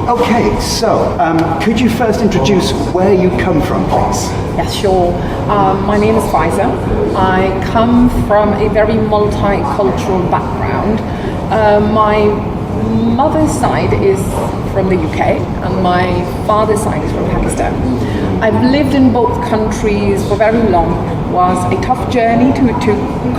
Okay, so could you first introduce where you come from, please? Yes, sure. My name is Faiza. I come from a very multicultural background. My mother's side is from the UK and my father's side is from Pakistan. I've lived in both countries for very long. It was a tough journey to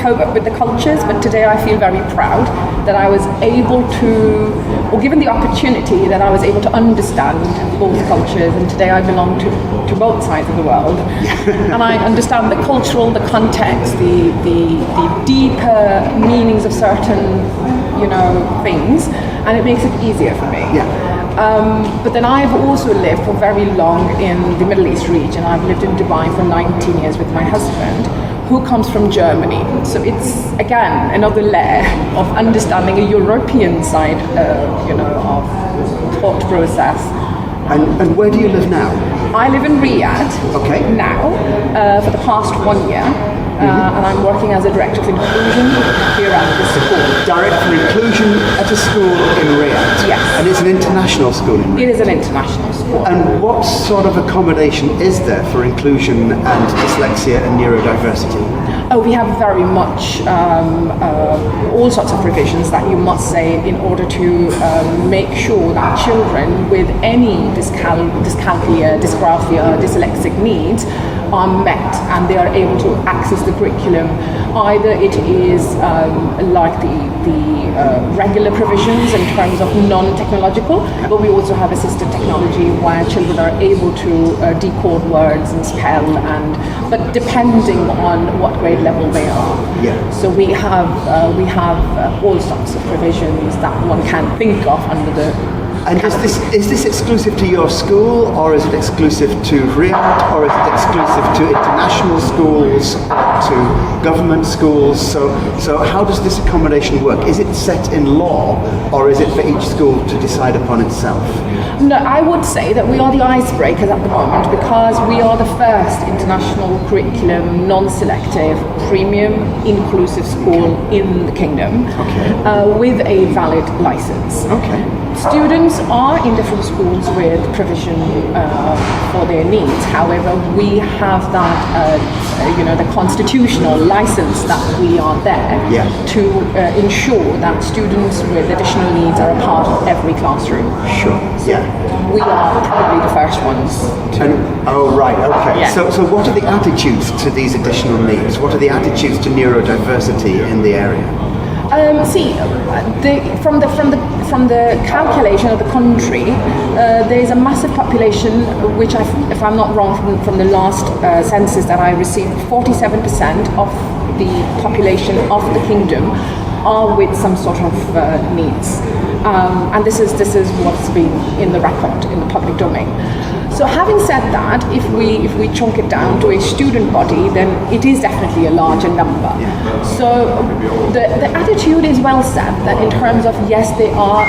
cope up with the cultures, but today I feel very proud that I was able to, or given the opportunity, that I was able to understand both cultures, and today I belong to both sides of the world. And I understand the cultural, the context, the deeper meanings of certain, things, and it makes it easier for me. But then I've also lived for very long in the Middle East region. I've lived in Dubai for 19 years with my husband, who comes from Germany. So it's, again, another layer of understanding a European side, of thought process. And where do you live now? I live in Riyadh now for the past 1 year. And I'm working as a director of inclusion here at the school. Director of inclusion at a school in Riyadh? Yes. And it's an international school in Riyadh? It is an international school. And what sort of accommodation is there for inclusion and dyslexia and neurodiversity? Oh, we have very much all sorts of provisions that you must say in order to make sure that children with any dyscalculia, dysgraphia, dyslexic needs are met and they are able to access the curriculum. Either it is like the regular provisions in terms of non-technological, but we also have assisted technology where children are able to decode words and spell, but depending on what grade level they are. So we have all sorts of provisions that one can think of under the. And is this exclusive to your school, or is it exclusive to Riyadh, or is it exclusive to international schools, to government schools? So how does this accommodation work? Is it set in law, or is it for each school to decide upon itself? No, I would say that we are the icebreakers at the moment because we are the first international curriculum, non-selective, premium, inclusive school in the kingdom with a valid license. Students are in different schools with provision for their needs. However, we have that, the constitutional license that we are there to ensure that students with additional needs are a part of every classroom. We are probably the first ones. So what are the attitudes to these additional needs? What are the attitudes to neurodiversity in the area? From the calculation of the country, there is a massive population, which, if I'm not wrong, from the last census that I received, 47% of the population of the kingdom are with some sort of needs, and this is what's been in the record in the public domain. So having said that, if we chunk it down to a student body, then it is definitely a larger number. So the attitude is well set, that in terms of yes, they are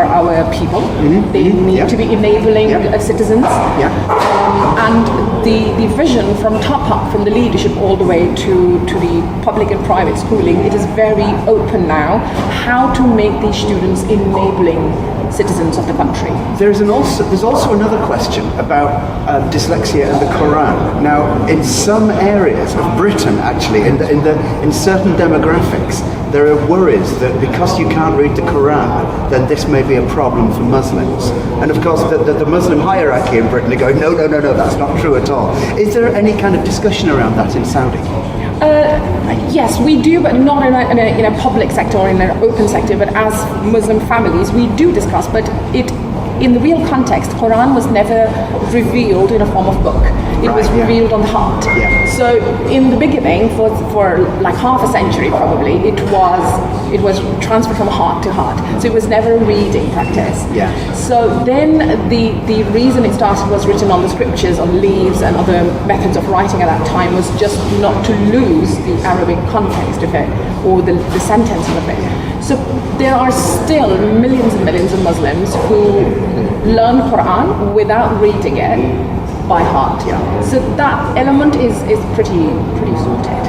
our people. They need to be enabling citizens. And the vision from top up, from the leadership all the way to the public and private schooling, it is very open now how to make these students enabling citizens of the country. There's also another question about dyslexia and the Quran. Now, in some areas of Britain, actually, in certain demographics, there are worries that because you can't read the Quran, then this may be a problem for Muslims. And of course, the Muslim hierarchy in Britain are going, no, that's not true at all. Is there any kind of discussion around that in Saudi? Yes, we do, but not in a public sector or in an open sector. But as Muslim families, we do discuss. But in the real context, Quran was never revealed in a form of book. It was revealed on the heart. So in the beginning, for like half a century probably, it was transferred from heart to heart. So it was never a reading practice. So then the reason it started was written on the scriptures, on leaves and other methods of writing at that time, was just not to lose the Arabic context of it or the sentence of it. So there are still millions and millions of Muslims who learn Quran without reading it by heart. So that element is pretty sorted.